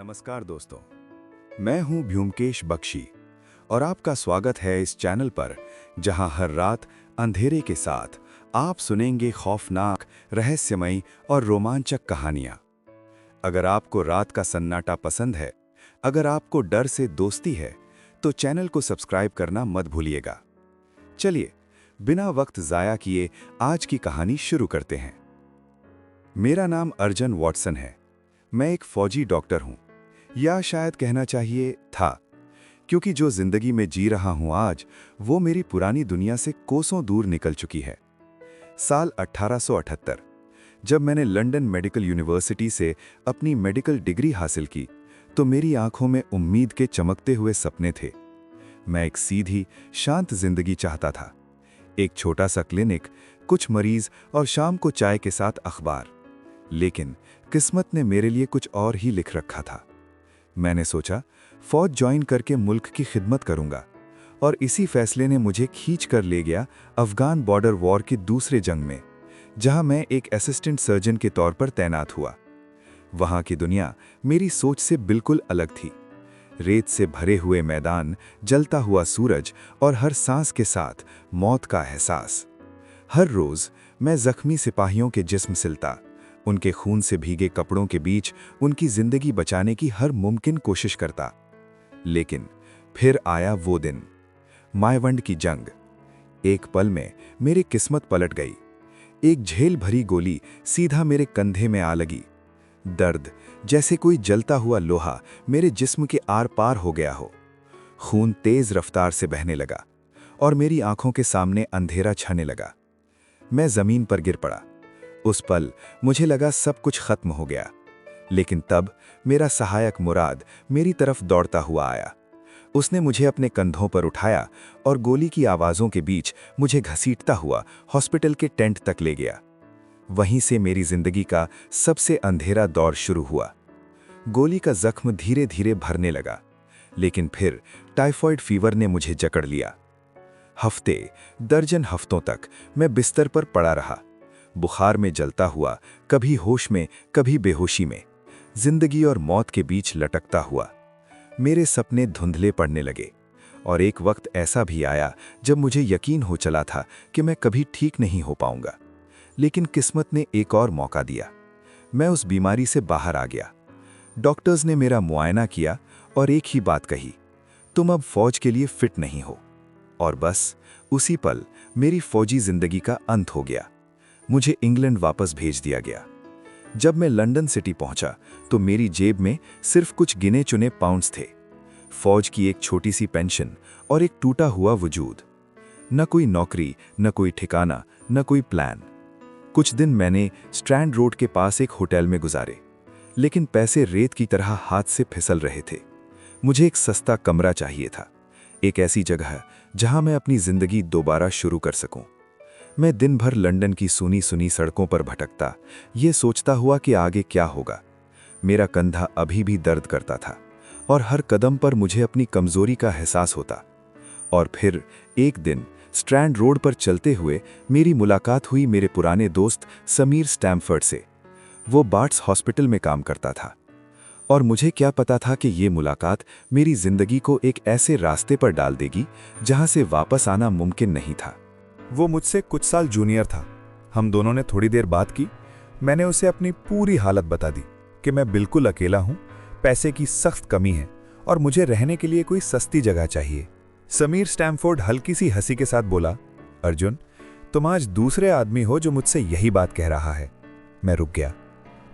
नमस्कार दोस्तों, मैं हूं ब्योमकेश बख्शी और आपका स्वागत है इस चैनल पर जहां हर रात अंधेरे के साथ आप सुनेंगे खौफनाक, रहस्यमयी और रोमांचक कहानियां। अगर आपको रात का सन्नाटा पसंद है, अगर आपको डर से दोस्ती है, तो चैनल को सब्सक्राइब करना मत भूलिएगा। चलिए, बिना वक्त ज़ाया किए आज की कहानी शुरू करते हैं। मेरा नाम अर्जुन वॉटसन है। मैं एक फौजी डॉक्टर हूं, या शायद कहना चाहिए था, क्योंकि जो जिंदगी में जी रहा हूं आज, वो मेरी पुरानी दुनिया से कोसों दूर निकल चुकी है। साल 1878, जब मैंने लंदन मेडिकल यूनिवर्सिटी से अपनी मेडिकल डिग्री हासिल की, तो मेरी आंखों में उम्मीद के चमकते हुए सपने थे। मैं एक सीधी, शांत जिंदगी चाहता था। एक छोटा सा क्लिनिक, कुछ मरीज और शाम को चाय के साथ अखबार। लेकिन किस्मत ने मेरे लिए कुछ और ही लिख रखा था। मैंने सोचा, फौज ज्वाइन करके मुल्क की खिदमत करूंगा, और इसी फैसले ने मुझे खींच कर ले गया अफगान बॉर्डर वॉर की दूसरे जंग में, जहां मैं एक असिस्टेंट सर्जन के तौर पर तैनात हुआ। वहां की दुनिया मेरी सोच से बिल्कुल अलग थी। रेत से भरे हुए मैदान, जलता हुआ सूरज और हर सांस के साथ मौत का एहसास। हर रोज मैं जख्मी सिपाहियों के जिस्म सिलता, उनके खून से भीगे कपड़ों के बीच उनकी जिंदगी बचाने की हर मुमकिन कोशिश करता। लेकिन फिर आया वो दिन, मायवंड की जंग। एक पल में मेरी किस्मत पलट गई। एक झेल भरी गोली सीधा मेरे कंधे में आ लगी। दर्द जैसे कोई जलता हुआ लोहा मेरे जिस्म के आर पार हो गया हो। खून तेज रफ्तार से बहने लगा और मेरी आंखों के सामने अंधेरा छाने लगा। मैं जमीन पर गिर पड़ा। उस पल मुझे लगा सब कुछ खत्म हो गया। लेकिन तब मेरा सहायक मुराद मेरी तरफ दौड़ता हुआ आया। उसने मुझे अपने कंधों पर उठाया और गोली की आवाज़ों के बीच मुझे घसीटता हुआ हॉस्पिटल के टेंट तक ले गया। वहीं से मेरी जिंदगी का सबसे अंधेरा दौर शुरू हुआ। गोली का जख्म धीरे धीरे भरने लगा, लेकिन फिर टाइफॉइड फीवर ने मुझे जकड़ लिया। हफ्ते, दर्जन हफ्तों तक मैं बिस्तर पर पड़ा रहा, बुखार में जलता हुआ, कभी होश में, कभी बेहोशी में, जिंदगी और मौत के बीच लटकता हुआ। मेरे सपने धुंधले पड़ने लगे, और एक वक्त ऐसा भी आया जब मुझे यकीन हो चला था कि मैं कभी ठीक नहीं हो पाऊंगा। लेकिन किस्मत ने एक और मौका दिया। मैं उस बीमारी से बाहर आ गया। डॉक्टर्स ने मेरा मुआयना किया और एक ही बात कही, तुम अब फौज के लिए फिट नहीं हो। और बस उसी पल मेरी फौजी जिंदगी का अंत हो गया। मुझे इंग्लैंड वापस भेज दिया गया। जब मैं लंदन सिटी पहुंचा, तो मेरी जेब में सिर्फ कुछ गिने चुने पाउंड्स थे। फौज की एक छोटी सी पेंशन और एक टूटा हुआ वजूद। न कोई नौकरी, न कोई ठिकाना, न कोई प्लान। कुछ दिन मैंने स्ट्रैंड रोड के पास एक होटल में गुजारे, लेकिन पैसे रेत की तरह हाथ से फिसल रहे थे। मुझे एक सस्ता कमरा चाहिए था, एक ऐसी जगह जहां मैं अपनी जिंदगी दोबारा शुरू कर सकूं। मैं दिन भर लंदन की सुनी सुनी सड़कों पर भटकता, ये सोचता हुआ कि आगे क्या होगा। मेरा कंधा अभी भी दर्द करता था, और हर कदम पर मुझे अपनी कमजोरी का एहसास होता। और फिर एक दिन स्ट्रैंड रोड पर चलते हुए मेरी मुलाकात हुई मेरे पुराने दोस्त समीर स्टैमफर्ड से। वो बार्ट्स हॉस्पिटल में काम करता था, और मुझे क्या पता था कि ये मुलाकात मेरी जिंदगी को एक ऐसे रास्ते पर डाल देगी जहां से वापस आना मुमकिन नहीं था। वो मुझसे कुछ साल जूनियर था। हम दोनों ने थोड़ी देर बात की। मैंने उसे अपनी पूरी हालत बता दी कि मैं बिल्कुल अकेला हूं, पैसे की सख्त कमी है और मुझे रहने के लिए कोई सस्ती जगह चाहिए। समीर स्टैमफोर्ड हल्की सी हंसी के साथ बोला, अर्जुन, तुम आज दूसरे आदमी हो जो मुझसे यही बात कह रहा है। मैं रुक गया।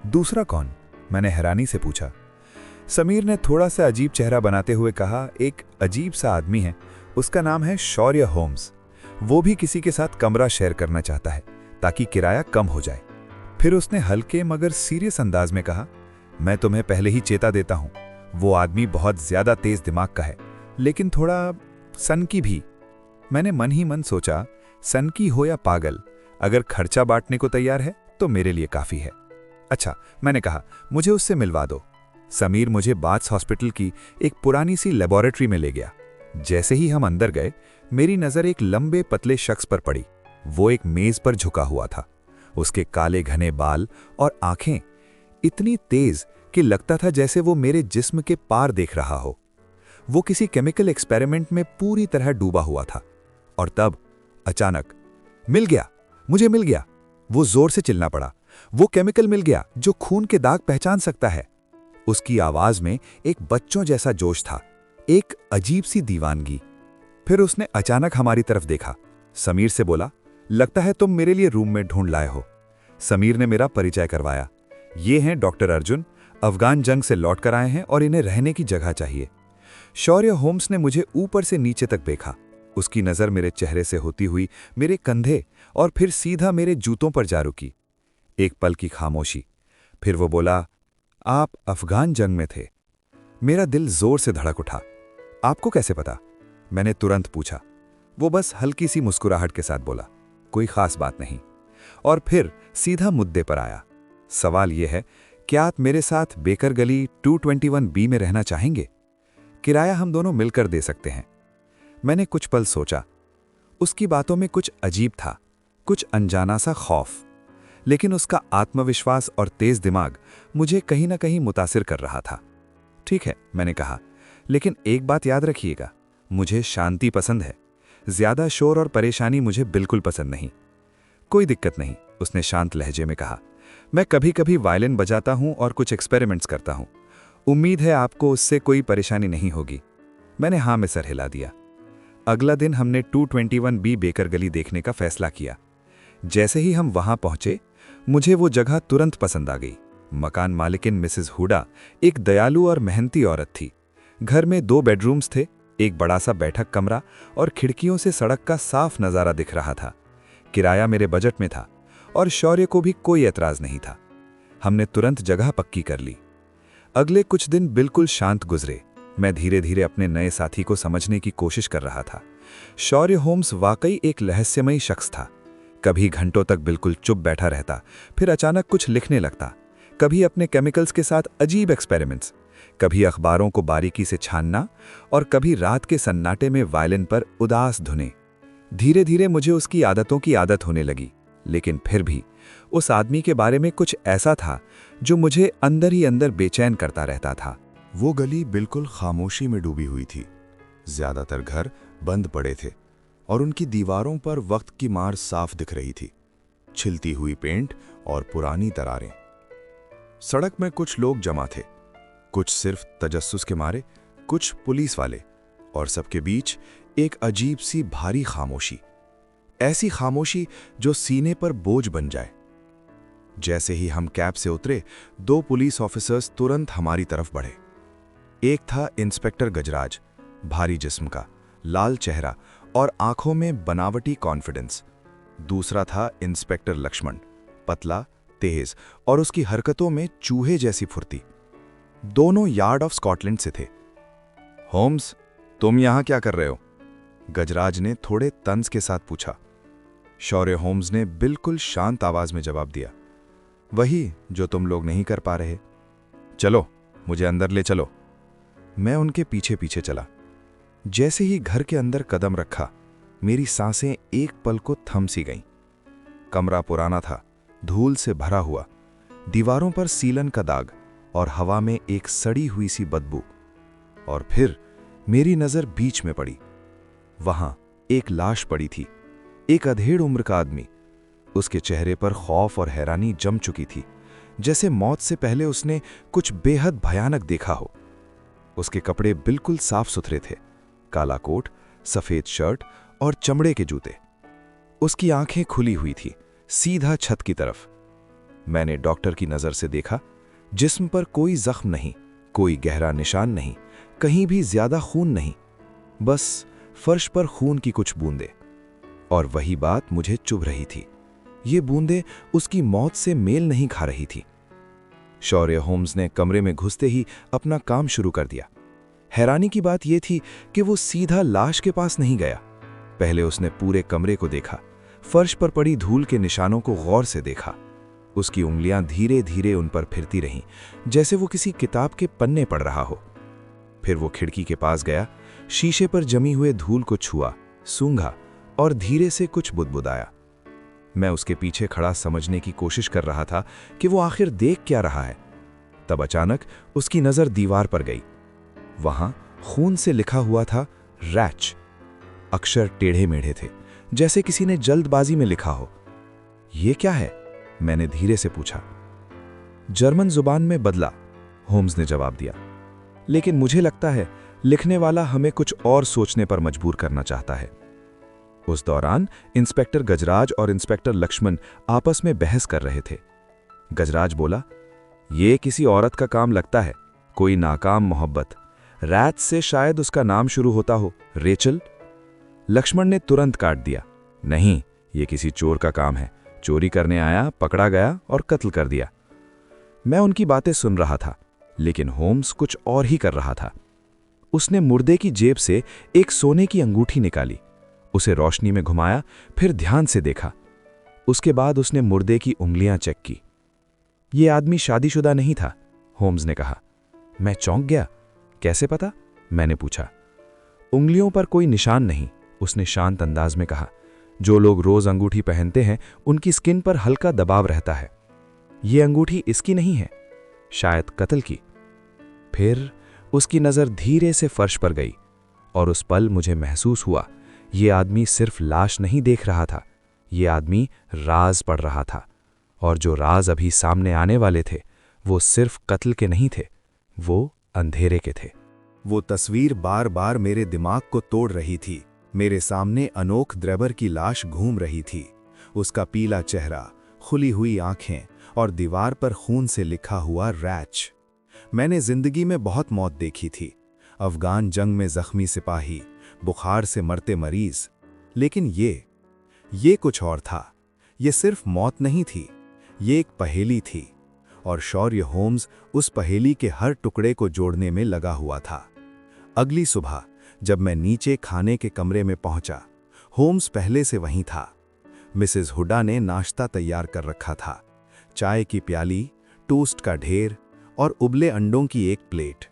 दूसरा कौन? मैंने हैरानी से पूछा। समीर ने थोड़ा सा अजीब चेहरा बनाते हुए कहा, एक अजीब सा आदमी है, उसका नाम है शौर्य होम्स। वो भी किसी के साथ कमरा शेयर करना चाहता है ताकि किराया कम हो जाए। फिर उसने हल्के मगर सीरियस अंदाज में कहा, मैं तुम्हें पहले ही चेता देता हूं, वो आदमी बहुत ज्यादा तेज दिमाग का है, लेकिन थोड़ा सनकी भी। मैंने मन ही मन सोचा, सनकी हो या पागल, अगर खर्चा बांटने को तैयार है तो मेरे लिए काफी है। अच्छा, मैंने कहा, मुझे उससे मिलवा दो। समीर मुझे बार्ट्स हॉस्पिटल की एक पुरानी सी लेबोरेटरी में ले गया। जैसे ही हम अंदर गए, मेरी नजर एक लंबे पतले शख्स पर पड़ी। वो एक मेज पर झुका हुआ था। उसके काले घने बाल और आंखें इतनी तेज कि लगता था जैसे वो मेरे जिस्म के पार देख रहा हो। वो किसी केमिकल एक्सपेरिमेंट में पूरी तरह डूबा हुआ था। और तब अचानक मिल गया, मुझे मिल गया। वो जोर से चिल्ला पड़ा, वो केमिकल मिल गया जो खून के दाग पहचान सकता है। उसकी आवाज में एक बच्चों जैसा जोश था, एक अजीब सी दीवानगी। फिर उसने अचानक हमारी तरफ देखा। समीर से बोला, लगता है तुम मेरे लिए रूम में ढूंढ लाए हो। समीर ने मेरा परिचय करवाया। ये हैं डॉक्टर अर्जुन, अफगान जंग से लौट कर आए हैं और इन्हें रहने की जगह चाहिए। शौर्य होम्स ने मुझे ऊपर से नीचे तक देखा। उसकी नजर मेरे चेहरे से होती हुई मेरे कंधे और फिर सीधा मेरे जूतों पर जा रुकी। एक पल की खामोशी, फिर वो बोला, आप अफगान जंग में थे। मेरा दिल जोर से धड़क उठा। आपको कैसे पता? मैंने तुरंत पूछा। वो बस हल्की सी मुस्कुराहट के साथ बोला, कोई खास बात नहीं। और फिर सीधा मुद्दे पर आया। सवाल यह है, क्या आप मेरे साथ बेकर गली 221B में रहना चाहेंगे? किराया हम दोनों मिलकर दे सकते हैं। मैंने कुछ पल सोचा। उसकी बातों में कुछ अजीब था, कुछ अनजाना सा खौफ, लेकिन उसका आत्मविश्वास और तेज दिमाग मुझे कहीं ना कहीं मुतासिर कर रहा था। ठीक है, मैंने कहा, लेकिन एक बात याद रखिएगा, मुझे शांति पसंद है। ज्यादा शोर और परेशानी मुझे बिल्कुल पसंद नहीं। कोई दिक्कत नहीं, उसने शांत लहजे में कहा। मैं कभी कभी वायलिन बजाता हूं और कुछ एक्सपेरिमेंट्स करता हूं। उम्मीद है आपको उससे कोई परेशानी नहीं होगी। मैंने हाँ में सर हिला दिया। अगला दिन हमने 221B बेकर गली देखने का फैसला किया। जैसे ही हम वहां पहुंचे, मुझे वो जगह तुरंत पसंद आ गई। मकान मालिकिन मिसेस हुडा एक दयालु और मेहनती औरत थी। घर में 2 बेडरूम्स थे, एक बड़ा सा बैठक कमरा और खिड़कियों से सड़क का साफ नजारा दिख रहा था। किराया मेरे बजट में था और शौर्य को भी कोई एतराज नहीं था। हमने तुरंत जगह पक्की कर ली। अगले कुछ दिन बिल्कुल शांत गुजरे। मैं धीरे धीरे अपने नए साथी को समझने की कोशिश कर रहा था। शौर्य होम्स वाकई एक रहस्यमयी शख्स था। कभी घंटों तक बिल्कुल चुप बैठा रहता, फिर अचानक कुछ लिखने लगता। कभी अपने केमिकल्स के साथ अजीब एक्सपेरिमेंट्स, कभी अखबारों को बारीकी से छानना और कभी रात के सन्नाटे में वायलिन पर उदास धुनें। धीरे धीरे मुझे उसकी आदतों की आदत होने लगी, लेकिन फिर भी उस आदमी के बारे में कुछ ऐसा था जो मुझे अंदर ही अंदर बेचैन करता रहता था। वो गली बिल्कुल खामोशी में डूबी हुई थी। ज्यादातर घर बंद पड़े थे और उनकी दीवारों पर वक्त की मार साफ दिख रही थी, छिलती हुई पेंट और पुरानी दरारें। सड़क में कुछ लोग जमा थे, कुछ सिर्फ तजस्सुस के मारे, कुछ पुलिस वाले, और सबके बीच एक अजीब सी भारी खामोशी। ऐसी खामोशी जो सीने पर बोझ बन जाए। जैसे ही हम कैब से उतरे, 2 पुलिस ऑफिसर्स तुरंत हमारी तरफ बढ़े। एक था इंस्पेक्टर गजराज, भारी जिस्म का, लाल चेहरा और आंखों में बनावटी कॉन्फिडेंस। दूसरा था इंस्पेक्टर लक्ष्मण, पतला, तेज और उसकी हरकतों में चूहे जैसी फुर्ती। दोनों यार्ड ऑफ स्कॉटलैंड से थे। होम्स, तुम यहां क्या कर रहे हो? गजराज ने थोड़े तंज के साथ पूछा। शौर्य होम्स ने बिल्कुल शांत आवाज में जवाब दिया, वही जो तुम लोग नहीं कर पा रहे। चलो, मुझे अंदर ले चलो। मैं उनके पीछे पीछे चला। जैसे ही घर के अंदर कदम रखा, मेरी सांसें एक पल को थम सी गईं। कमरा पुराना था, धूल से भरा हुआ, दीवारों पर सीलन का दाग और हवा में एक सड़ी हुई सी बदबू। और फिर मेरी नजर बीच में पड़ी। वहां एक लाश पड़ी थी, एक अधेड़ उम्र का आदमी। उसके चेहरे पर खौफ और हैरानी जम चुकी थी, जैसे मौत से पहले उसने कुछ बेहद भयानक देखा हो। उसके कपड़े बिल्कुल साफ सुथरे थे, काला कोट, सफेद शर्ट और चमड़े के जूते। उसकी आंखें खुली हुई थी, सीधा छत की तरफ। मैंने डॉक्टर की नजर से देखा, जिस्म पर कोई जख्म नहीं, कोई गहरा निशान नहीं, कहीं भी ज्यादा खून नहीं, बस फर्श पर खून की कुछ बूंदें। और वही बात मुझे चुभ रही थी, ये बूंदें उसकी मौत से मेल नहीं खा रही थी। शौर्य होम्स ने कमरे में घुसते ही अपना काम शुरू कर दिया। हैरानी की बात यह थी कि वो सीधा लाश के पास नहीं गया। पहले उसने पूरे कमरे को देखा, फर्श पर पड़ी धूल के निशानों को गौर से देखा। उसकी उंगलियां धीरे धीरे उन पर फिरती रहीं, जैसे वो किसी किताब के पन्ने पढ़ रहा हो। फिर वो खिड़की के पास गया, शीशे पर जमी हुए धूल को छुआ, सूंघा और धीरे से कुछ बुदबुदाया। मैं उसके पीछे खड़ा समझने की कोशिश कर रहा था कि वो आखिर देख क्या रहा है। तब अचानक उसकी नज़र दीवार पर गई। वहां खून से लिखा हुआ था रैच। अक्षर टेढ़े मेढ़े थे, जैसे किसी ने जल्दबाजी में लिखा हो। ये क्या है? मैंने धीरे से पूछा। जर्मन जुबान में बदला, होम्स ने जवाब दिया। लेकिन मुझे लगता है लिखने वाला हमें कुछ और सोचने पर मजबूर करना चाहता है। उस दौरान इंस्पेक्टर गजराज और इंस्पेक्टर लक्ष्मण आपस में बहस कर रहे थे। गजराज बोला, ये किसी औरत का काम लगता है, कोई नाकाम मोहब्बत। रैच से शायद उसका नाम शुरू होता हो, रेचल। लक्ष्मण ने तुरंत काट दिया, नहीं, ये किसी चोर का काम है। चोरी करने आया, पकड़ा गया और कत्ल कर दिया। मैं उनकी बातें सुन रहा था, लेकिन होम्स कुछ और ही कर रहा था। उसने मुर्दे की जेब से एक सोने की अंगूठी निकाली, उसे रोशनी में घुमाया, फिर ध्यान से देखा। उसके बाद उसने मुर्दे की उंगलियां चेक की। यह आदमी शादीशुदा नहीं था, होम्स ने कहा। मैं चौंक गया। कैसे पता? मैंने पूछा। उंगलियों पर कोई निशान नहीं, उसने शांत अंदाज में कहा। जो लोग रोज अंगूठी पहनते हैं उनकी स्किन पर हल्का दबाव रहता है। ये अंगूठी इसकी नहीं है, शायद कत्ल की। फिर उसकी नजर धीरे से फर्श पर गई और उस पल मुझे महसूस हुआ, ये आदमी सिर्फ लाश नहीं देख रहा था, ये आदमी राज पढ़ रहा था। और जो राज अभी सामने आने वाले थे वो सिर्फ कत्ल के नहीं थे, वो अंधेरे के थे। वो तस्वीर बार बार मेरे दिमाग को तोड़ रही थी। मेरे सामने अनोख द्रेबर की लाश घूम रही थी, उसका पीला चेहरा, खुली हुई आंखें और दीवार पर खून से लिखा हुआ रैच। मैंने जिंदगी में बहुत मौत देखी थी, अफगान जंग में जख्मी सिपाही, बुखार से मरते मरीज, लेकिन ये कुछ और था। ये सिर्फ मौत नहीं थी, ये एक पहेली थी, और शौर्य होम्स उस पहेली के हर टुकड़े को जोड़ने में लगा हुआ था। अगली सुबह जब मैं नीचे खाने के कमरे में पहुंचा, होम्स पहले से वहीं था। मिसेस हुडा ने नाश्ता तैयार कर रखा था, चाय की प्याली, टोस्ट का ढेर और उबले अंडों की एक प्लेट।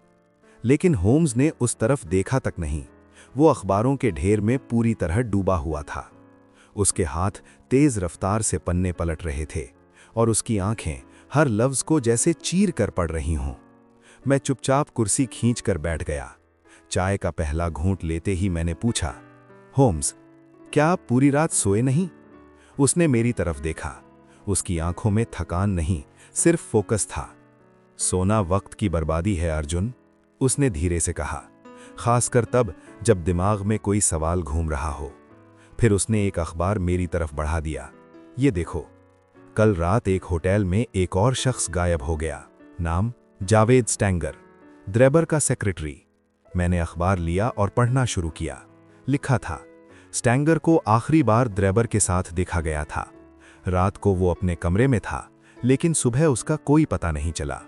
लेकिन होम्स ने उस तरफ देखा तक नहीं, वो अखबारों के ढेर में पूरी तरह डूबा हुआ था। उसके हाथ तेज रफ्तार से पन्ने पलट रहे थे और उसकी आंखें हर लफ्ज को जैसे चीर कर पड़ रही हों। मैं चुपचाप कुर्सी खींचकर बैठ गया। चाय का पहला घूंट लेते ही मैंने पूछा, होम्स, क्या आप पूरी रात सोए नहीं? उसने मेरी तरफ देखा। उसकी आंखों में थकान नहीं, सिर्फ फोकस था। सोना वक्त की बर्बादी है अर्जुन, उसने धीरे से कहा, खासकर तब जब दिमाग में कोई सवाल घूम रहा हो। फिर उसने एक अखबार मेरी तरफ बढ़ा दिया। ये देखो, कल रात एक होटल में एक और शख्स गायब हो गया। नाम जावेद स्टैंगर, द्रेबर का सेक्रेटरी। मैंने अखबार लिया और पढ़ना शुरू किया। लिखा था, स्टैंगर को आखिरी बार द्रेबर के साथ देखा गया था। रात को वो अपने कमरे में था, लेकिन सुबह उसका कोई पता नहीं चला।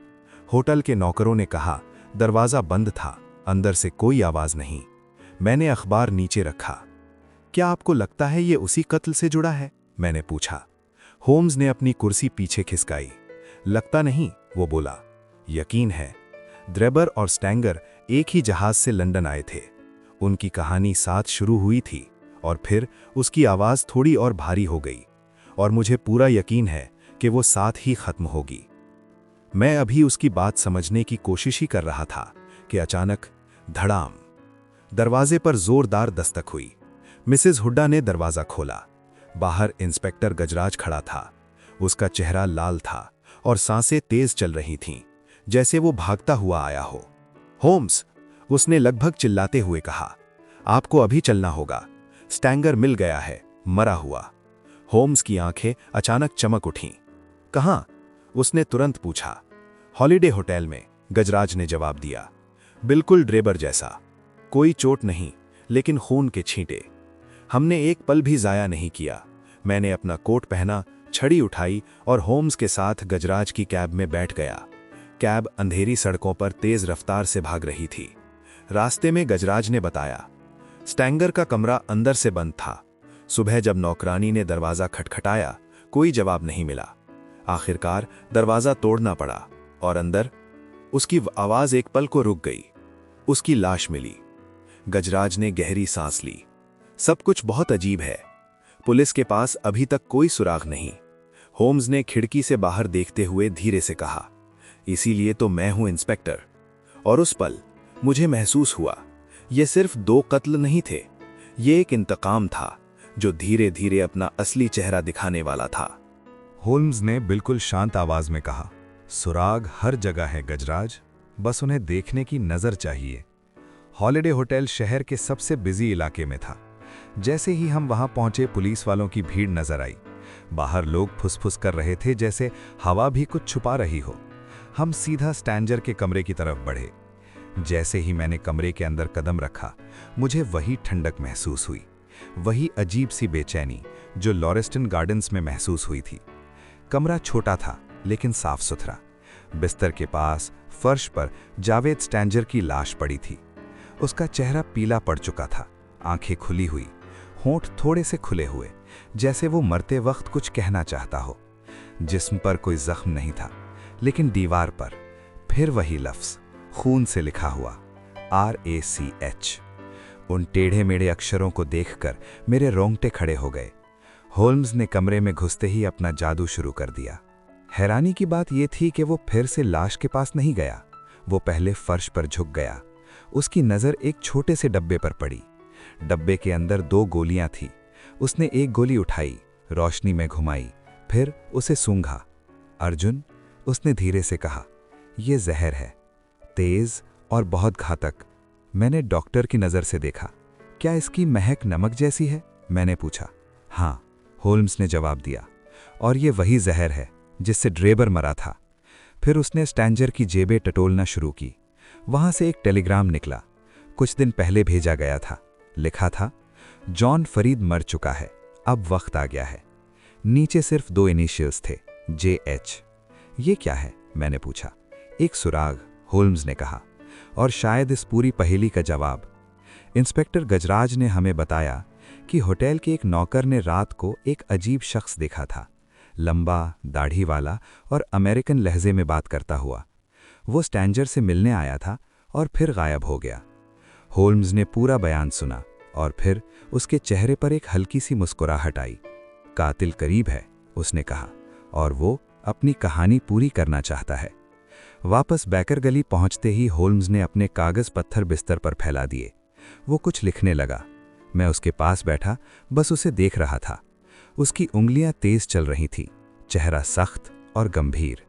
होटल के नौकरों ने कहा दरवाजा बंद था, अंदर से कोई आवाज नहीं। मैंने अखबार नीचे रखा। क्या आपको लगता है ये उसी कत्ल से जुड़ा है? मैंने पूछा। होम्स ने अपनी कुर्सी पीछे खिसकाई। लगता नहीं, वो बोला, यकीन है। द्रेबर और स्टैंगर एक ही जहाज से लंदन आए थे। उनकी कहानी साथ शुरू हुई थी और फिर उसकी आवाज थोड़ी और भारी हो गई, और मुझे पूरा यकीन है कि वो साथ ही खत्म होगी। मैं अभी उसकी बात समझने की कोशिश ही कर रहा था कि अचानक धड़ाम, दरवाजे पर जोरदार दस्तक हुई। मिसेस हुड्डा ने दरवाजा खोला। बाहर इंस्पेक्टर गजराज खड़ा था। उसका चेहरा लाल था और सांसें तेज चल रही थीं, जैसे वो भागता हुआ आया हो। होम्स, उसने लगभग चिल्लाते हुए कहा, आपको अभी चलना होगा। स्टैंगर मिल गया है, मरा हुआ। होम्स की आंखें अचानक चमक उठीं। कहां? उसने तुरंत पूछा। हॉलिडे होटल में, गजराज ने जवाब दिया। बिल्कुल ड्रेबर जैसा। कोई चोट नहीं, लेकिन खून के छींटे। हमने एक पल भी जाया नहीं किया। मैंने अपना कोट पहना, छड़ी उठाई और होम्स के साथ गजराज की कैब में बैठ गया। कैब अंधेरी सड़कों पर तेज रफ्तार से भाग रही थी। रास्ते में गजराज ने बताया, स्टैंगर का कमरा अंदर से बंद था। सुबह जब नौकरानी ने दरवाजा खटखटाया, कोई जवाब नहीं मिला। आखिरकार दरवाजा तोड़ना पड़ा और अंदर उसकी आवाज एक पल को रुक गई। उसकी लाश मिली। गजराज ने गहरी सांस ली। सब कुछ बहुत अजीब है। पुलिस के पास अभी तक कोई सुराग नहीं। होम्स ने खिड़की से बाहर देखते हुए धीरे से कहा, इसीलिए तो मैं हूं इंस्पेक्टर। और उस पल मुझे महसूस हुआ ये सिर्फ 2 कत्ल नहीं थे, ये एक इंतकाम था जो धीरे धीरे अपना असली चेहरा दिखाने वाला था। होल्म्स ने बिल्कुल शांत आवाज में कहा, सुराग हर जगह है गजराज, बस उन्हें देखने की नजर चाहिए। हॉलिडे होटल शहर के सबसे बिजी इलाके में था। जैसे ही हम वहां पहुंचे पुलिस वालों की भीड़ नजर आई। बाहर लोग फुसफुस कर रहे थे जैसे हवा भी कुछ छुपा रही हो। हम सीधा स्टैंजर के कमरे की तरफ बढ़े। जैसे ही मैंने कमरे के अंदर कदम रखा, मुझे वही ठंडक महसूस हुई, वही अजीब सी बेचैनी जो लॉरेस्टन गार्डन्स में महसूस हुई थी। कमरा छोटा था लेकिन साफ सुथरा। बिस्तर के पास फर्श पर जावेद स्टैंजर की लाश पड़ी थी। उसका चेहरा पीला पड़ चुका था, आंखें खुली हुई, होंठ थोड़े से खुले हुए, जैसे वो मरते वक्त कुछ कहना चाहता हो। जिस्म पर कोई जख्म नहीं था, लेकिन दीवार पर फिर वही लफ्ज खून से लिखा हुआ RACH। उन टेढ़े मेढ़े अक्षरों को देखकर मेरे रोंगटे खड़े हो गए। होल्म्स ने कमरे में घुसते ही अपना जादू शुरू कर दिया। हैरानी की बात यह थी कि वो फिर से लाश के पास नहीं गया। वो पहले फर्श पर झुक गया। उसकी नज़र एक छोटे से डब्बे पर पड़ी। डब्बे के अंदर 2 गोलियां थी। उसने एक गोली उठाई, रोशनी में घुमाई, फिर उसे सूंघा। अर्जुन, उसने धीरे से कहा, यह जहर है, तेज और बहुत घातक। मैंने डॉक्टर की नज़र से देखा। क्या इसकी महक नमक जैसी है? मैंने पूछा। हाँ, होल्म्स ने जवाब दिया, और ये वही जहर है जिससे ड्रेबर मरा था। फिर उसने स्टैंजर की जेबें टटोलना शुरू की। वहां से एक टेलीग्राम निकला, कुछ दिन पहले भेजा गया था। लिखा था, जॉन फरीद मर चुका है, अब वक्त आ गया है। नीचे सिर्फ 2 इनिशियल्स थे, JH। ये क्या है? मैंने पूछा। एक सुराग, होल्म्स ने कहा, और शायद इस पूरी पहेली का जवाब। इंस्पेक्टर गजराज ने हमें बताया कि होटल के एक नौकर ने रात को एक अजीब शख्स देखा था, लंबा, दाढ़ी वाला और अमेरिकन लहजे में बात करता हुआ। वो स्टैंजर से मिलने आया था और फिर गायब हो गया। होल्म्स ने पूरा बयान सुना और फिर उसके चेहरे पर एक हल्की सी मुस्कुराहट आई। कातिल करीब है, उसने कहा, और वो अपनी कहानी पूरी करना चाहता है। वापस बैकर गली पहुंचते ही होल्म्स ने अपने कागज पत्थर बिस्तर पर फैला दिए। वो कुछ लिखने लगा। मैं उसके पास बैठा, बस उसे देख रहा था। उसकी उंगलियां तेज चल रही थीं, चेहरा सख्त और गंभीर।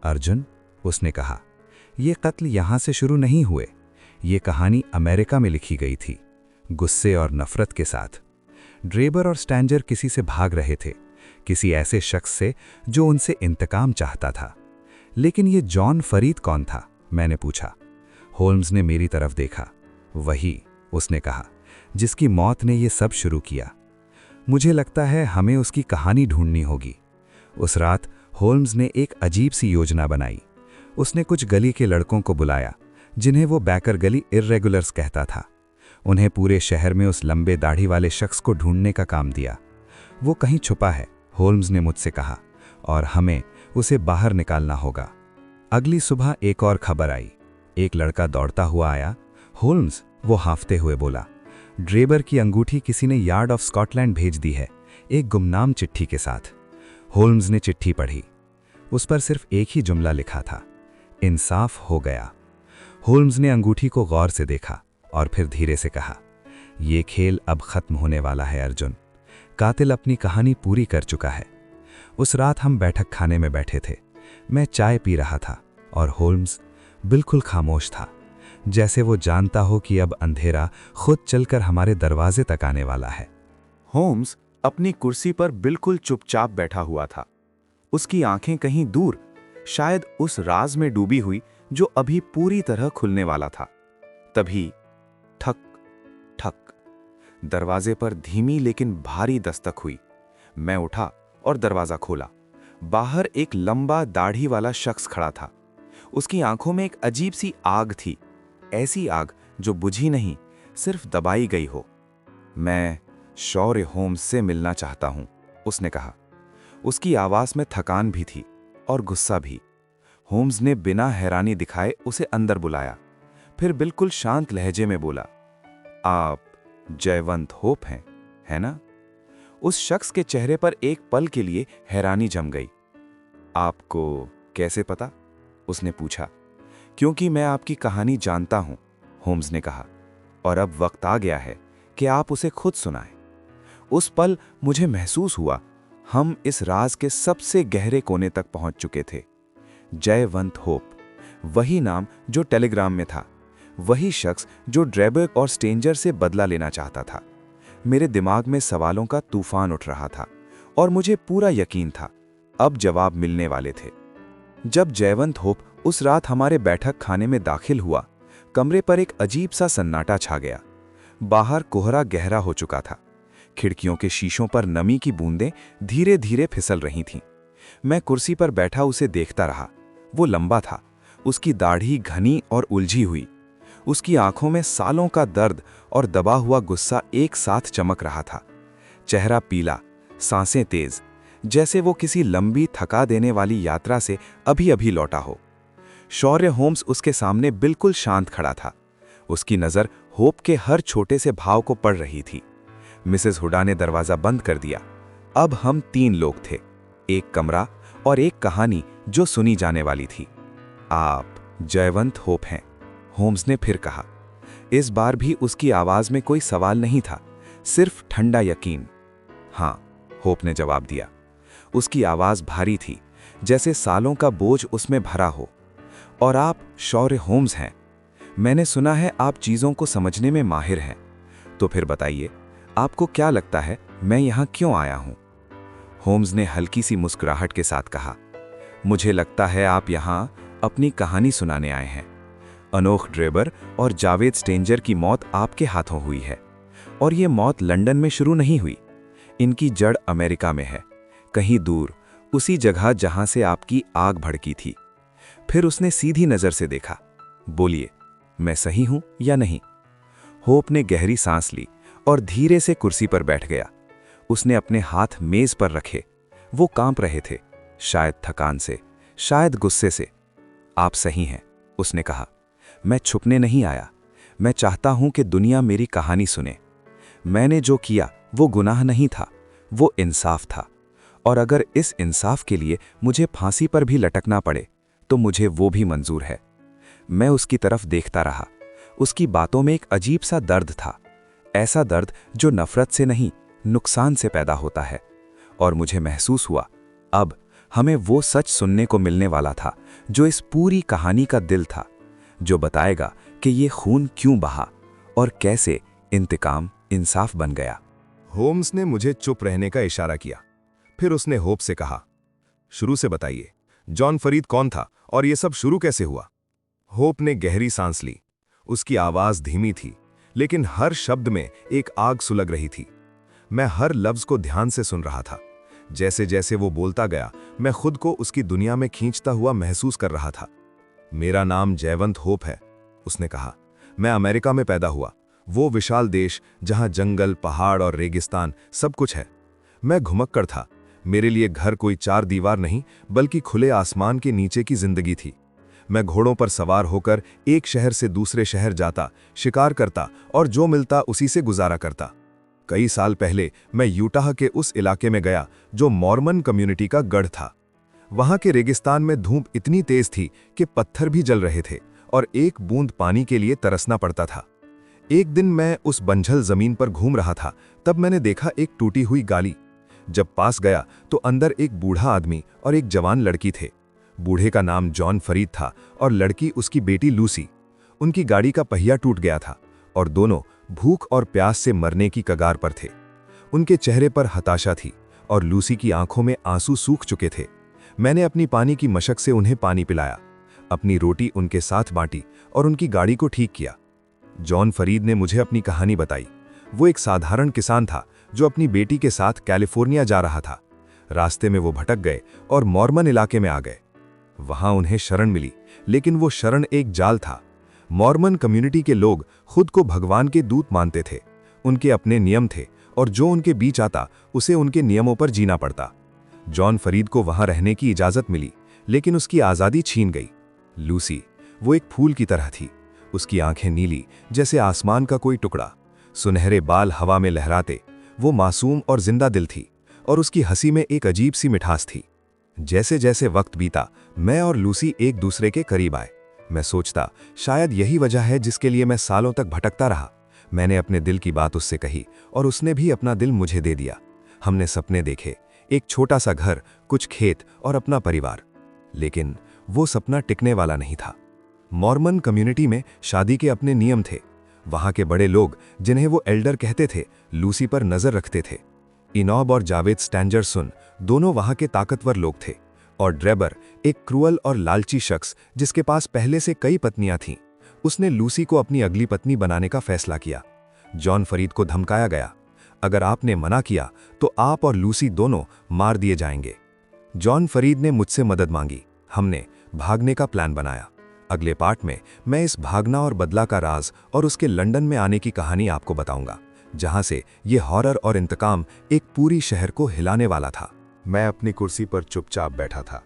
अर्जुन, उसने कहा, ये कत्ल यहां से शुरू नहीं हुए। ये कहानी अमेरिका में लिखी गई थी, गुस्से और नफरत के साथ। ड्रेबर और स्टैंजर किसी से भाग रहे थे, किसी ऐसे शख्स से जो उनसे इंतकाम चाहता था। लेकिन ये जॉन फरीद कौन था? मैंने पूछा। होल्म्स ने मेरी तरफ देखा। वही, उसने कहा, जिसकी मौत ने ये सब शुरू किया। मुझे लगता है हमें उसकी कहानी ढूंढनी होगी। उस रात होल्म्स ने एक अजीब सी योजना बनाई। उसने कुछ गली के लड़कों को बुलाया, जिन्हें वो बैकर गली इर्रेगुलर्स कहता था। उन्हें पूरे शहर में उस लंबे दाढ़ी वाले शख्स को ढूंढने का काम दिया। वो कहीं छुपा है, होल्म्स ने मुझसे कहा, और हमें उसे बाहर निकालना होगा। अगली सुबह एक और खबर आई। एक लड़का दौड़ता हुआ आया। होल्म्स, वो हांफते हुए बोला, ड्रेबर की अंगूठी किसी ने यार्ड ऑफ स्कॉटलैंड भेज दी है, एक गुमनाम चिट्ठी के साथ। होल्म्स ने चिट्ठी पढ़ी। उस पर सिर्फ एक ही जुमला लिखा था, इंसाफ हो गया। होल्म्स ने अंगूठी को गौर से देखा और फिर धीरे से कहा, यह खेल अब खत्म होने वाला है अर्जुन। कातिल अपनी कहानी पूरी कर चुका है। उस रात हम बैठक खाने में बैठे थे। मैं चाय पी रहा था और होल्म्स बिल्कुल खामोश था, जैसे वो जानता हो कि अब अंधेरा खुद चलकर हमारे दरवाजे तक आने वाला है। होम्स अपनी कुर्सी पर बिल्कुल चुपचाप बैठा हुआ था। उसकी आंखें कहीं दूर, शायद उस राज में डूबी हुई जो अभी पूरी तरह खुलने वाला था। तभी ठक ठक, दरवाजे पर धीमी लेकिन भारी दस्तक हुई। मैं उठा और दरवाजा खोला। बाहर एक लंबा दाढ़ी वाला शख्स खड़ा था। उसकी आंखों में एक अजीब सी आग थी, ऐसी आग जो बुझी नहीं, सिर्फ दबाई गई हो। मैं शौर्य होम्स से मिलना चाहता हूं, उसने कहा। उसकी आवाज में थकान भी थी और गुस्सा भी। होम्स ने बिना हैरानी दिखाए उसे अंदर बुलाया, फिर बिल्कुल शांत लहजे में बोला, आप जयवंत होप हैं, है ना? उस शख्स के चेहरे पर एक पल के लिए हैरानी जम गई। आपको कैसे पता? उसने पूछा। क्योंकि मैं आपकी कहानी जानता हूं, होम्स ने कहा, और अब वक्त आ गया है कि आप उसे खुद सुनाएं। उस पल मुझे महसूस हुआ हम इस राज के सबसे गहरे कोने तक पहुंच चुके थे। जयवंत होप, वही नाम जो टेलीग्राम में था, वही शख्स जो ड्रेबक और स्टेंजर से बदला लेना चाहता था। मेरे दिमाग में सवालों का तूफान उठ रहा था और मुझे पूरा यकीन था अब जवाब मिलने वाले थे। जब जयवंत होप उस रात हमारे बैठक खाने में दाखिल हुआ, कमरे पर एक अजीब सा सन्नाटा छा गया। बाहर कोहरा गहरा हो चुका था। खिड़कियों के शीशों पर नमी की बूंदें धीरे धीरे फिसल रही थीं। मैं कुर्सी पर बैठा उसे देखता रहा। वो लंबा था, उसकी दाढ़ी घनी और उलझी हुई। उसकी आंखों में सालों का दर्द और दबा हुआ गुस्सा एक साथ चमक रहा था। चेहरा पीला, सांसें तेज, जैसे वो किसी लंबी थका देने वाली यात्रा से अभी अभी लौटा हो। शौर्य होम्स उसके सामने बिल्कुल शांत खड़ा था। उसकी नज़र होप के हर छोटे से भाव को पढ़ रही थी। मिसेस हुडा ने दरवाज़ा बंद कर दिया। अब हम 3 लोग थे, एक कमरा और एक कहानी जो सुनी जाने वाली थी। आप जयवंत होप हैं, होम्स ने फिर कहा। इस बार भी उसकी आवाज़ में कोई सवाल नहीं था, सिर्फ ठंडा यकीन। हाँ, होप ने जवाब दिया। उसकी आवाज़ भारी थी, जैसे सालों का बोझ उसमें भरा हो। और आप शौर्य होम्स हैं। मैंने सुना है आप चीज़ों को समझने में माहिर हैं। तो फिर बताइए, आपको क्या लगता है मैं यहाँ क्यों आया हूँ? होम्स ने हल्की सी मुस्कुराहट के साथ कहा, मुझे लगता है आप यहाँ अपनी कहानी सुनाने आए हैं। अनोख ड्रेबर और जावेद स्टेंजर की मौत आपके हाथों हुई है, और ये मौत लंदन में शुरू नहीं हुई। इनकी जड़ अमेरिका में है, कहीं दूर, उसी जगह जहां से आपकी आग भड़की थी। फिर उसने सीधी नज़र से देखा। बोलिए, मैं सही हूं या नहीं? होप ने गहरी सांस ली और धीरे से कुर्सी पर बैठ गया। उसने अपने हाथ मेज पर रखे। वो कांप रहे थे, शायद थकान से, शायद गुस्से से। आप सही हैं, उसने कहा। मैं छुपने नहीं आया। मैं चाहता हूं कि दुनिया मेरी कहानी सुने। मैंने जो किया वो गुनाह नहीं था, वो इंसाफ था। और अगर इस इंसाफ के लिए मुझे फांसी पर भी लटकना पड़े तो मुझे वो भी मंजूर है। मैं उसकी तरफ देखता रहा। उसकी बातों में एक अजीब सा दर्द था, ऐसा दर्द जो नफरत से नहीं, नुकसान से पैदा होता है। और मुझे महसूस हुआ अब हमें वो सच सुनने को मिलने वाला था जो इस पूरी कहानी का दिल था, जो बताएगा कि ये खून क्यों बहा और कैसे इंतकाम इंसाफ बन गया। होम्स ने मुझे चुप रहने का इशारा किया। फिर उसने होप से कहा, शुरू से बताइए, जॉन फरीद कौन था और ये सब शुरू कैसे हुआ? होप ने गहरी सांस ली। उसकी आवाज धीमी थी, लेकिन हर शब्द में एक आग सुलग रही थी। मैं हर लफ्ज को ध्यान से सुन रहा था। जैसे जैसे वो बोलता गया, मैं खुद को उसकी दुनिया में खींचता हुआ महसूस कर रहा था। मेरा नाम जयवंत होप है, उसने कहा। मैं अमेरिका में पैदा हुआ, वो विशाल देश जहां जंगल, पहाड़ और रेगिस्तान सब कुछ है। मैं घुमक्कड़ था। मेरे लिए घर कोई 4 दीवार नहीं, बल्कि खुले आसमान के नीचे की जिंदगी थी। मैं घोड़ों पर सवार होकर एक शहर से दूसरे शहर जाता, शिकार करता और जो मिलता उसी से गुजारा करता। कई साल पहले मैं यूटाह के उस इलाके में गया जो मॉर्मन कम्युनिटी का गढ़ था। वहां के रेगिस्तान में धूप इतनी तेज थी कि पत्थर भी जल रहे थे और एक बूंद पानी के लिए तरसना पड़ता था। एक दिन मैं उस बंझल जमीन पर घूम रहा था, तब मैंने देखा एक टूटी हुई गाली। जब पास गया तो अंदर एक बूढ़ा आदमी और एक जवान लड़की थे। बूढ़े का नाम जॉन फरीद था और लड़की उसकी बेटी लूसी। उनकी गाड़ी का पहिया टूट गया था और दोनों भूख और प्यास से मरने की कगार पर थे। उनके चेहरे पर हताशा थी और लूसी की आंखों में आंसू सूख चुके थे। मैंने अपनी पानी की मशक से उन्हें पानी पिलाया, अपनी रोटी उनके साथ बांटी और उनकी गाड़ी को ठीक किया। जॉन फरीद ने मुझे अपनी कहानी बताई। वो एक साधारण किसान था जो अपनी बेटी के साथ कैलिफोर्निया जा रहा था। रास्ते में वो भटक गए और मॉर्मन इलाके में आ गए। वहां उन्हें शरण मिली, लेकिन वो शरण एक जाल था। मॉर्मन कम्युनिटी के लोग खुद को भगवान के दूत मानते थे। उनके अपने नियम थे और जो उनके बीच आता उसे उनके नियमों पर जीना पड़ता। जॉन फरीद को वहां रहने की इजाजत मिली, लेकिन उसकी आज़ादी छीन गई। लूसी, वो एक फूल की तरह थी। उसकी आंखें नीली जैसे आसमान का कोई टुकड़ा, सुनहरे बाल हवा में लहराते। वो मासूम और जिंदा दिल थी और उसकी हंसी में एक अजीब सी मिठास थी। जैसे जैसे वक्त बीता, मैं और लूसी एक दूसरे के करीब आए। मैं सोचता, शायद यही वजह है जिसके लिए मैं सालों तक भटकता रहा। मैंने अपने दिल की बात उससे कही और उसने भी अपना दिल मुझे दे दिया। हमने सपने देखे, एक छोटा सा घर, कुछ खेत और अपना परिवार। लेकिन वो सपना टिकने वाला नहीं था। मॉर्मन कम्युनिटी में शादी के अपने नियम थे। वहां के बड़े लोग, जिन्हें वो एल्डर कहते थे, लूसी पर नजर रखते थे। इनॉब और जावेद स्टैंजरसन दोनों वहां के ताकतवर लोग थे, और ड्रेबर एक क्रूअल और लालची शख्स जिसके पास पहले से कई पत्नियां थीं। उसने लूसी को अपनी अगली पत्नी बनाने का फैसला किया। जॉन फरीद को धमकाया गया, अगर आपने मना किया तो आप और लूसी दोनों मार दिए जाएंगे। जॉन फरीद ने मुझसे मदद मांगी। हमने भागने का प्लान बनाया। अगले पार्ट में मैं इस भागना और बदला का राज और उसके लंदन में आने की कहानी आपको बताऊंगा, जहां से ये हॉरर और इंतकाम एक पूरी शहर को हिलाने वाला था। मैं अपनी कुर्सी पर चुपचाप बैठा था।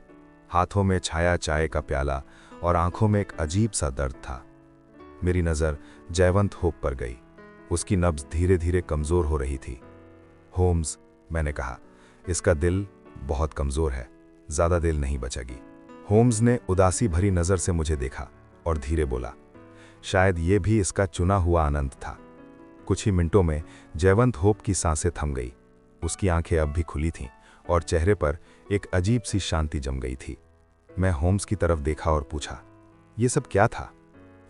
हाथों में छाया चाय का प्याला और आंखों में एक अजीब सा दर्द था। मेरी नज़र जयवंत होप पर गई। उसकी नब्ज धीरे धीरे कमज़ोर हो रही थी। होम्स, मैंने कहा, इसका दिल बहुत कमज़ोर है, ज़्यादा दिल नहीं बचेगी। होम्स ने उदासी भरी नज़र से मुझे देखा और धीरे बोला, शायद ये भी इसका चुना हुआ आनंद था। कुछ ही मिनटों में जयवंत होप की सांसें थम गई। उसकी आंखें अब भी खुली थीं और चेहरे पर एक अजीब सी शांति जम गई थी। मैं होम्स की तरफ देखा और पूछा, ये सब क्या था?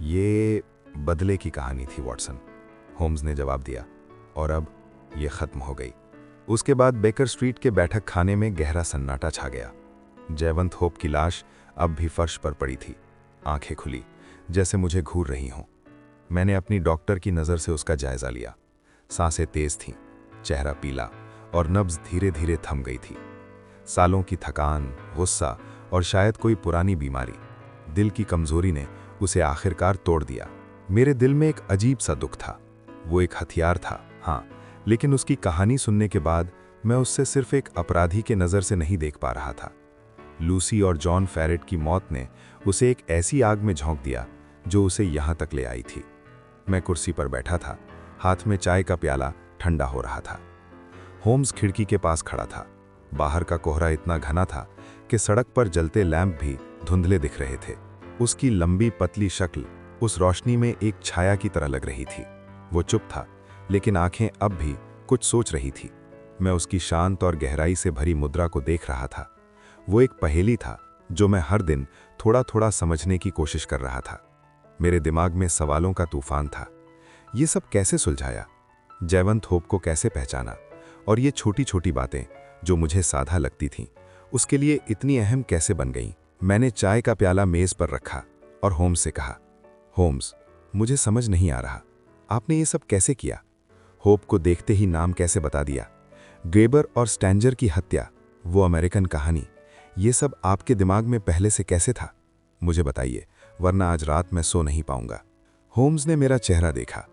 ये बदले की कहानी थी वॉटसन, होम्स ने जवाब दिया, और अब ये खत्म हो गई। उसके बाद बेकर स्ट्रीट के बैठक खाने में गहरा सन्नाटा छा गया। जयवंत होप की लाश अब भी फर्श पर पड़ी थी, आंखें खुली, जैसे मुझे घूर रही हों। मैंने अपनी डॉक्टर की नज़र से उसका जायजा लिया। सांसें तेज थीं, चेहरा पीला और नब्ज धीरे धीरे थम गई थी। सालों की थकान, गुस्सा और शायद कोई पुरानी बीमारी, दिल की कमजोरी ने उसे आखिरकार तोड़ दिया। मेरे दिल में एक अजीब सा दुख था। वो एक हथियार था, हाँ, लेकिन उसकी कहानी सुनने के बाद मैं उससे सिर्फ एक अपराधी के नज़र से नहीं देख पा रहा था। लूसी और जॉन फेरेट की मौत ने उसे एक ऐसी आग में झोंक दिया जो उसे यहाँ तक ले आई थी। मैं कुर्सी पर बैठा था, हाथ में चाय का प्याला ठंडा हो रहा था। होम्स खिड़की के पास खड़ा था। बाहर का कोहरा इतना घना था कि सड़क पर जलते लैंप भी धुंधले दिख रहे थे। उसकी लंबी पतली शक्ल उस रोशनी में एक छाया की तरह लग रही थी। वो चुप था, लेकिन आंखें अब भी कुछ सोच रही थी। मैं उसकी शांत और गहराई से भरी मुद्रा को देख रहा था। वो एक पहेली था जो मैं हर दिन थोड़ा थोड़ा समझने की कोशिश कर रहा था। मेरे दिमाग में सवालों का तूफान था। ये सब कैसे सुलझाया? जयवंत होप को कैसे पहचाना? और ये छोटी छोटी बातें जो मुझे साधा लगती थीं, उसके लिए इतनी अहम कैसे बन गईं? मैंने चाय का प्याला मेज पर रखा और होम्स से कहा, होम्स, मुझे समझ नहीं आ रहा, आपने ये सब कैसे किया? होप को देखते ही नाम कैसे बता दिया? ग्रेबर और स्टैंजर की हत्या, वो अमेरिकन कहानी, ये सब आपके दिमाग में पहले से कैसे था? मुझे बताइए, वरना आज रात मैं सो नहीं पाऊंगा। होम्स ने मेरा चेहरा देखा।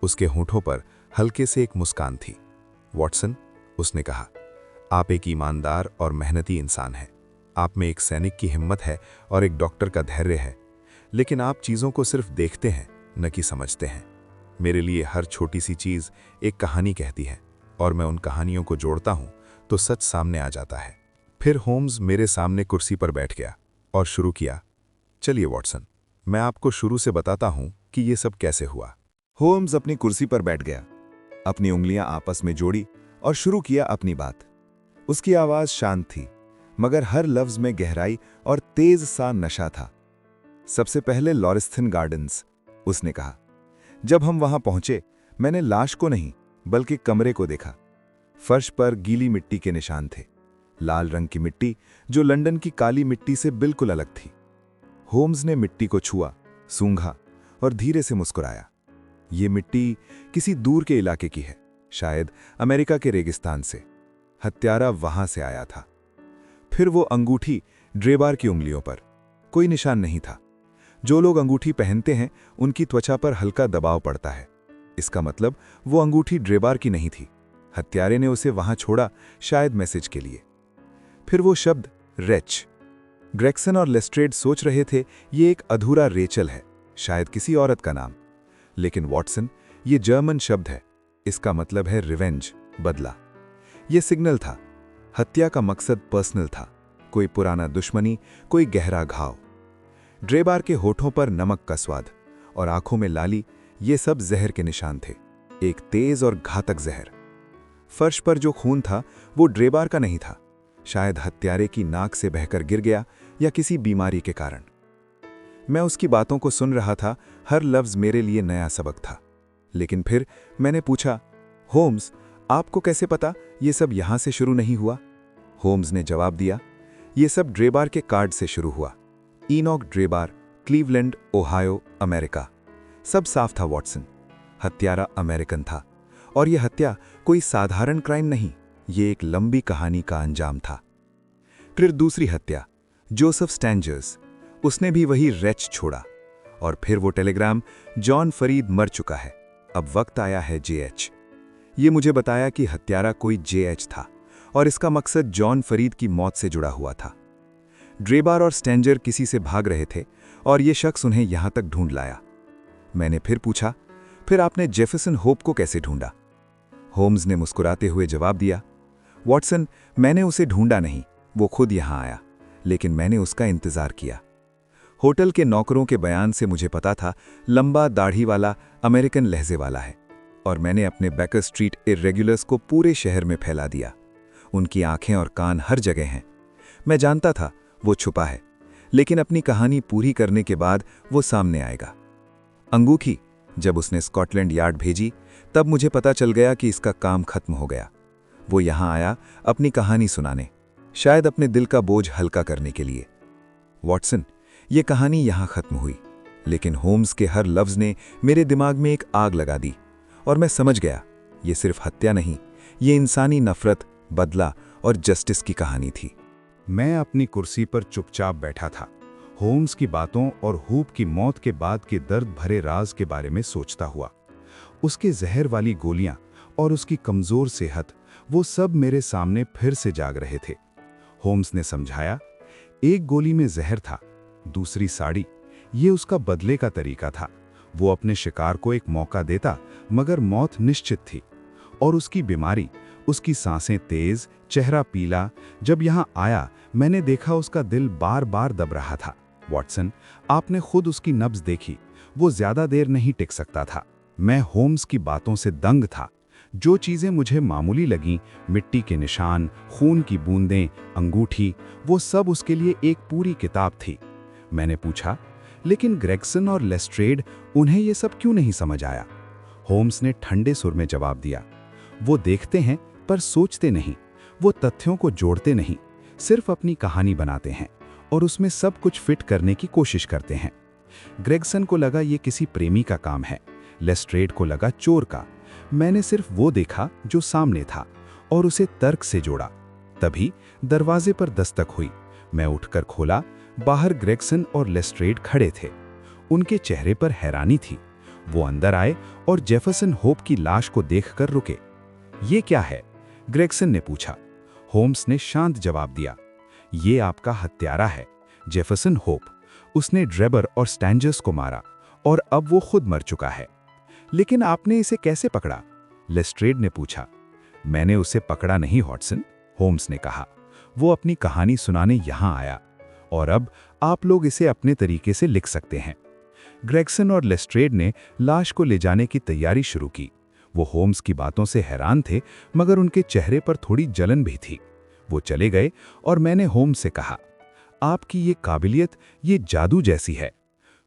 उसके होठों पर हल्के से एक मुस्कान थी। वॉटसन, उसने कहा, आप एक ईमानदार और मेहनती इंसान हैं। आप में एक सैनिक की हिम्मत है और एक डॉक्टर का धैर्य है, लेकिन आप चीज़ों को सिर्फ देखते हैं, न कि समझते हैं। मेरे लिए हर छोटी सी चीज़ एक कहानी कहती है, और मैं उन कहानियों को जोड़ता हूँ तो सच सामने आ जाता है। फिर होम्स मेरे सामने कुर्सी पर बैठ गया और शुरू किया, चलिए वॉटसन, मैं आपको शुरू से बताता हूँ कि ये सब कैसे हुआ। होम्स अपनी कुर्सी पर बैठ गया, अपनी उंगलियां आपस में जोड़ी और शुरू किया अपनी बात। उसकी आवाज शांत थी, मगर हर लफ्ज में गहराई और तेज सा नशा था। सबसे पहले लॉरेस्थिन गार्डन्स, उसने कहा। जब हम वहां पहुंचे, मैंने लाश को नहीं बल्कि कमरे को देखा। फर्श पर गीली मिट्टी के निशान थे, लाल रंग की मिट्टी जो लंदन की काली मिट्टी से बिल्कुल अलग थी। होम्स ने मिट्टी को छुआ, सूंघा और धीरे से मुस्कुराया। ये मिट्टी किसी दूर के इलाके की है, शायद अमेरिका के रेगिस्तान से। हत्यारा वहां से आया था। फिर वो अंगूठी ड्रेबार की उंगलियों पर, कोई निशान नहीं था। जो लोग अंगूठी पहनते हैं उनकी त्वचा पर हल्का दबाव पड़ता है। इसका मतलब वो अंगूठी ड्रेबार की नहीं थी। हत्यारे ने उसे वहां छोड़ा, शायद मैसेज के लिए। फिर वो शब्द रेच। ग्रेगसन और लेस्ट्रेड सोच रहे थे ये एक अधूरा रेचल है, शायद किसी औरत का नाम। लेकिन वॉटसन, ये जर्मन शब्द है, इसका मतलब है रिवेंज, बदला। ये सिग्नल था। हत्या का मकसद पर्सनल था, कोई पुराना दुश्मनी, कोई गहरा घाव। ड्रेबार के होठों पर नमक का स्वाद और आंखों में लाली, ये सब जहर के निशान थे, एक तेज और घातक जहर। फर्श पर जो खून था वो ड्रेबार का नहीं था, शायद हत्यारे की नाक से बहकर गिर गया या किसी बीमारी के कारण। मैं उसकी बातों को सुन रहा था, हर लफ्ज मेरे लिए नया सबक था। लेकिन फिर मैंने पूछा, होम्स, आपको कैसे पता ये सब यहां से शुरू नहीं हुआ? होम्स ने जवाब दिया, ये सब ड्रेबार के कार्ड से शुरू हुआ। Enoch Drebber, Cleveland, Ohio, America. सब साफ था वॉटसन, हत्यारा अमेरिकन था, और यह हत्या कोई साधारण क्राइम नहीं, ये एक लंबी कहानी का अंजाम था। फिर दूसरी हत्या, जोसेफ स्टैंजर्स, उसने भी वही रेच छोड़ा। और फिर वो टेलीग्राम, जॉन फरीद मर चुका है, अब वक्त आया है जेएच। ये मुझे बताया कि हत्यारा कोई जेएच था और इसका मकसद जॉन फरीद की मौत से जुड़ा हुआ था। ड्रेबार और स्टैंजर किसी से भाग रहे थे और ये शख्स उन्हें यहां तक ढूंढ लाया। मैंने फिर पूछा, फिर आपने जेफरसन होप को कैसे ढूंढा? होम्स ने मुस्कुराते हुए जवाब दिया, वॉटसन, मैंने उसे ढूंढा नहीं, वो खुद यहां आया, लेकिन मैंने उसका इंतजार किया। होटल के नौकरों के बयान से मुझे पता था लंबा दाढ़ी वाला, अमेरिकन लहजे वाला है, और मैंने अपने बैकर स्ट्रीट इर्रेगुलर्स को पूरे शहर में फैला दिया। उनकी आंखें और कान हर जगह हैं। मैं जानता था वो छुपा है, लेकिन अपनी कहानी पूरी करने के बाद वो सामने आएगा। अंगूठी जब उसने स्कॉटलैंड यार्ड भेजी, तब मुझे पता चल गया कि इसका काम खत्म हो गया। वो यहां आया अपनी कहानी सुनाने, शायद अपने दिल का बोझ हल्का करने के लिए। वॉटसन, ये कहानी यहां खत्म हुई, लेकिन होम्स के हर लफ्ज ने मेरे दिमाग में एक आग लगा दी, और मैं समझ गया ये सिर्फ हत्या नहीं, ये इंसानी नफरत, बदला और जस्टिस की कहानी थी। मैं अपनी कुर्सी पर चुपचाप बैठा था, होम्स की बातों और हूप की मौत के बाद के दर्द भरे राज के बारे में सोचता हुआ। उसके जहर वाली गोलियां और उसकी कमजोर सेहत, वो सब मेरे सामने फिर से जाग रहे थे। होम्स ने समझाया, एक गोली में जहर था, दूसरी साड़ी, ये उसका बदले का तरीका था। वो अपने शिकार को एक मौका देता, मगर मौत निश्चित थी। और उसकी बीमारी, उसकी सांसें तेज, चेहरा पीला। जब यहां आया, मैंने देखा उसका दिल बार बार दब रहा था। वॉटसन, आपने खुद उसकी नब्ज देखी, वो ज्यादा देर नहीं टिक सकता था। मैं होम्स की बातों से दंग था। जो चीजें मुझे मामूली लगीं, मिट्टी के निशान, खून की बूंदें, अंगूठी, वो सब उसके लिए एक पूरी किताब थी। मैंने पूछा, लेकिन ग्रेगसन और लेस्ट्रेड, उन्हें ये सब क्यों नहीं समझ आया? होम्स ने ठंडे सुर में जवाब दिया, वो देखते हैं पर सोचते नहीं, वो तथ्यों को जोड़ते नहीं, सिर्फ अपनी कहानी बनाते हैं और उसमें सब कुछ फिट करने की कोशिश करते हैं। ग्रेगसन को लगा ये किसी प्रेमी का काम है, लेस्ट्रेड को लगा चोर का। मैंने सिर्फ वो देखा जो सामने था और उसे तर्क से जोड़ा। तभी दरवाजे पर दस्तक हुई। मैं उठकर खोला। बाहर ग्रेगसन और लेस्ट्रेड खड़े थे। उनके चेहरे पर हैरानी थी। वो अंदर आए और जेफरसन होप की लाश को देखकर रुके। ये क्या है? ग्रेगसन ने पूछा। होम्स ने शांत जवाब दिया, ये आपका हत्यारा है, जेफरसन होप। उसने ड्रेबर और स्टैंजर्स को मारा और अब वो खुद मर चुका है। लेकिन आपने इसे कैसे पकड़ा? लेस्ट्रेड ने पूछा। मैंने उसे पकड़ा नहीं वॉटसन, होम्स ने कहा। वो अपनी कहानी सुनाने यहां आया और अब आप लोग इसे अपने तरीके से लिख सकते हैं। ग्रेगसन और लेस्ट्रेड ने लाश को ले जाने की तैयारी शुरू की। वो होम्स की बातों से हैरान थे, मगर उनके चेहरे पर थोड़ी जलन भी थी। वो चले गए और मैंने होम्स से कहा, आपकी ये काबिलियत, ये जादू जैसी है।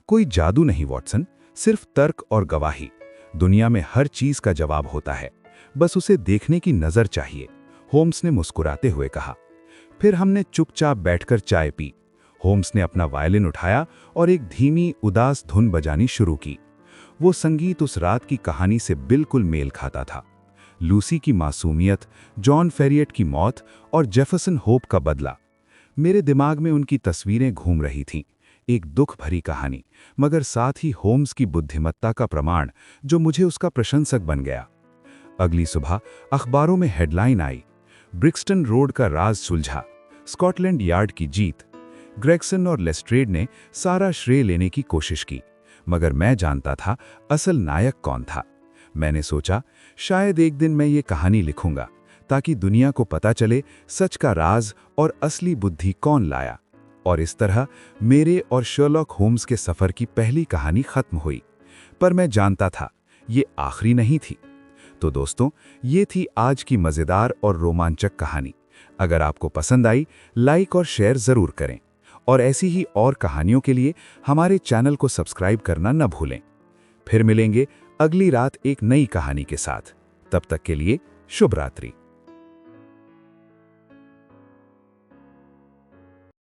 कोई जादू नहीं वॉटसन, सिर्फ तर्क और गवाही। दुनिया में हर चीज का जवाब होता है, बस उसे देखने की नजर चाहिए, होम्स ने मुस्कुराते हुए कहा। फिर हमने चुपचाप बैठकर चाय पी। होम्स ने अपना वायलिन उठाया और एक धीमी उदास धुन बजानी शुरू की। वो संगीत उस रात की कहानी से बिल्कुल मेल खाता था। लूसी की मासूमियत, जॉन फेरियट की मौत और जेफरसन होप का बदला। मेरे दिमाग में उनकी तस्वीरें घूम रही थीं। एक दुख भरी कहानी, मगर साथ ही होम्स की बुद्धिमत्ता का प्रमाण, जो मुझे उसका प्रशंसक बन गया। अगली सुबह अखबारों में हेडलाइन आई, ब्रिक्सटन रोड का राज सुलझा, स्कॉटलैंड यार्ड की जीत। ग्रेगसन और लेस्ट्रेड ने सारा श्रेय लेने की कोशिश की, मगर मैं जानता था असल नायक कौन था। मैंने सोचा, शायद एक दिन मैं ये कहानी लिखूंगा, ताकि दुनिया को पता चले सच का राज और असली बुद्धि कौन लाया। और इस तरह मेरे और शर्लॉक होम्स के सफर की पहली कहानी खत्म हुई। पर मैं जानता था ये आखिरी नहीं थी। तो दोस्तों, ये थी आज की मजेदार और रोमांचक कहानी। अगर आपको पसंद आई, लाइक और शेयर जरूर करें और ऐसी ही और कहानियों के लिए हमारे चैनल को सब्सक्राइब करना न भूलें। फिर मिलेंगे अगली रात एक नई कहानी के साथ। तब तक के लिए शुभ रात्रि।